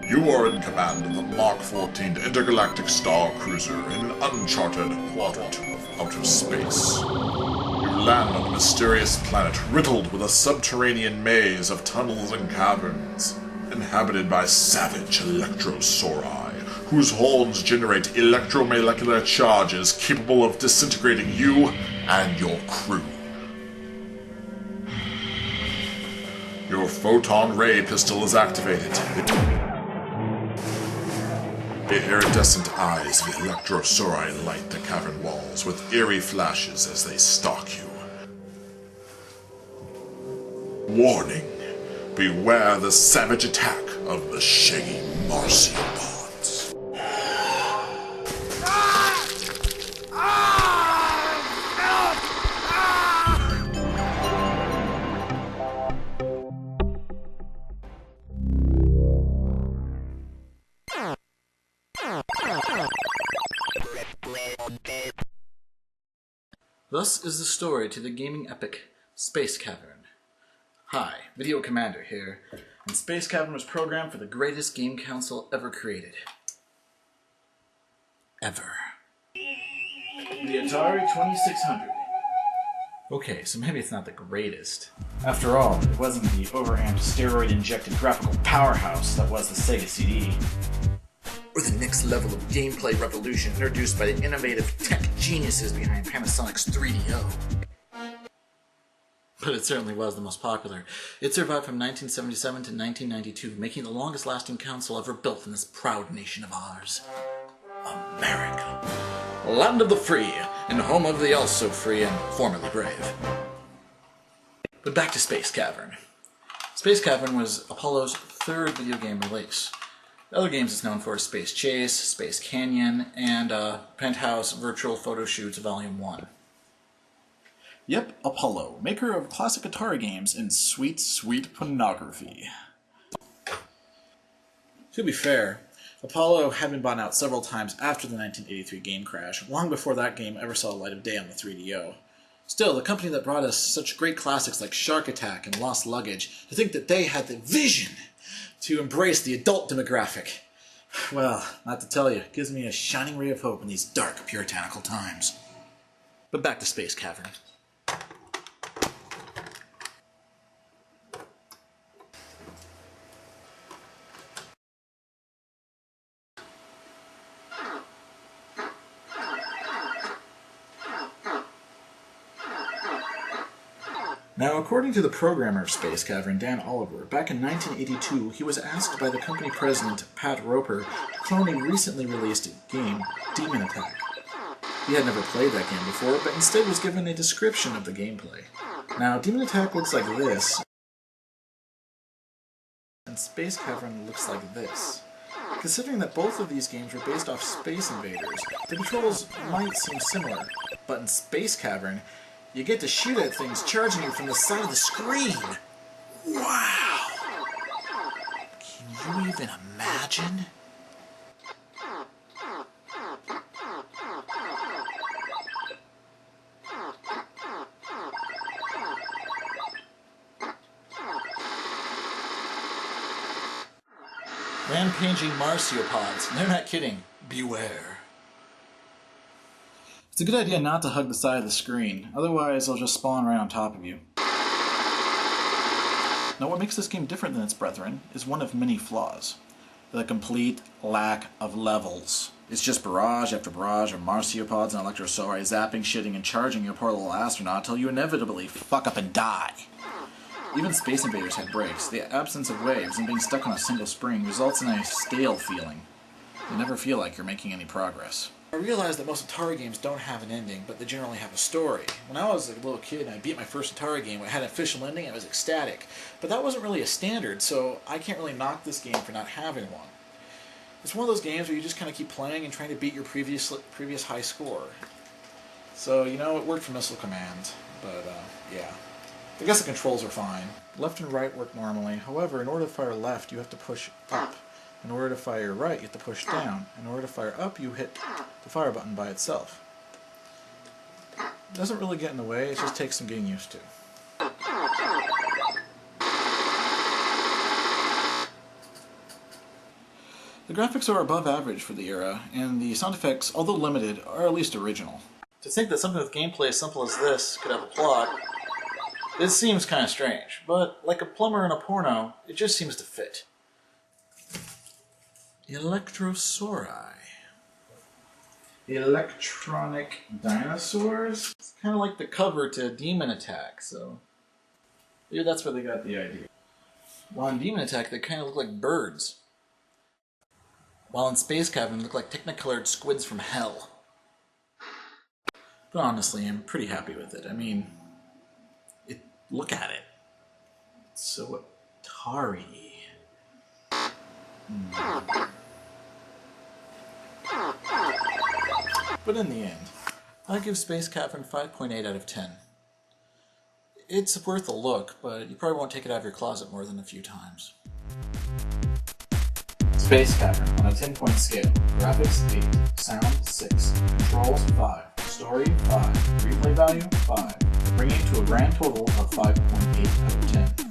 You are in command of the Mark 14 Intergalactic Star Cruiser in an uncharted quadrant of outer space. You land on a mysterious planet riddled with a subterranean maze of tunnels and caverns, inhabited by savage electrosauri, whose horns generate electromolecular charges capable of disintegrating you and your crew. Your photon ray pistol is activated. The iridescent eyes of the electrosauri light the cavern walls with eerie flashes as they stalk you. Warning! Beware the savage attack of the shaggy marsupials. Thus is the story to the gaming epic Space Cavern. Hi, Video Commander here, and Space Cavern was programmed for the greatest game console ever created. Ever. The Atari 2600. Okay, so maybe it's not the greatest. After all, it wasn't the overamped, steroid-injected graphical powerhouse that was the Sega CD. Or the next level of gameplay revolution introduced by the innovative tech geniuses behind Panasonic's 3DO. But it certainly was the most popular. It survived from 1977 to 1992, making it the longest-lasting console ever built in this proud nation of ours. America. Land of the free, and home of the also free and formerly brave. But back to Space Cavern. Space Cavern was Apollo's third video game release. The other games it's known for are Space Chase, Space Canyon, and Penthouse Virtual Photo Shoots Volume 1. Yep, Apollo, maker of classic Atari games and sweet, sweet pornography. To be fair, Apollo had been bought out several times after the 1983 game crash, long before that game ever saw the light of day on the 3DO. Still, the company that brought us such great classics like Shark Attack and Lost Luggage, to think that they had the vision to embrace the adult demographic. Well, not to tell you, it gives me a shining ray of hope in these dark, puritanical times. But back to Space Cavern. Now, according to the programmer of Space Cavern, Dan Oliver, back in 1982, he was asked by the company president, Pat Roper, to clone a recently released game, Demon Attack. He had never played that game before, but instead was given a description of the gameplay. Now, Demon Attack looks like this, and Space Cavern looks like this. Considering that both of these games were based off Space Invaders, the controls might seem similar, but in Space Cavern, you get to shoot at things charging you from the side of the screen. Wow! Can you even imagine? Rampaging marsupods. They're not kidding. Beware. It's a good idea not to hug the side of the screen, otherwise they'll just spawn right on top of you. Now what makes this game different than its brethren is one of many flaws. The complete lack of levels. It's just barrage after barrage of marsupods and electrosauri zapping, shitting, and charging your poor little astronaut till you inevitably fuck up and die. Even Space Invaders had breaks. The absence of waves and being stuck on a single spring results in a stale feeling. You never feel like you're making any progress. I realized that most Atari games don't have an ending, but they generally have a story. When I was a little kid and I beat my first Atari game, it had an official ending, I was ecstatic. But that wasn't really a standard, so I can't really knock this game for not having one. It's one of those games where you just kind of keep playing and trying to beat your previous high score. So, you know, it worked for Missile Command, but, yeah. I guess the controls are fine. Left and right work normally. However, in order to fire left, you have to push up. In order to fire right, you have to push down. In order to fire up, you hit the fire button by itself. It doesn't really get in the way, it just takes some getting used to. graphics are above average for the era, and the sound effects, although limited, are at least original. To think that something with gameplay as simple as this could have a plot, it seems kind of strange, but like a plumber in a porno, it just seems to fit. Electrosauri. Electronic dinosaurs? It's kind of like the cover to Demon Attack, so maybe that's where they got the idea. While in Demon Attack, they kind of look like birds. While in Space Cavern, they look like technicolored squids from hell. But honestly, I'm pretty happy with it. I mean, look at it. It's so Atari. But in the end, I give Space Cavern 5.8 out of 10. It's worth a look, but you probably won't take it out of your closet more than a few times. Space Cavern on a 10-point scale. Graphics 8, sound 6, controls 5, story 5, replay value 5, bringing it to a grand total of 5.8 out of 10.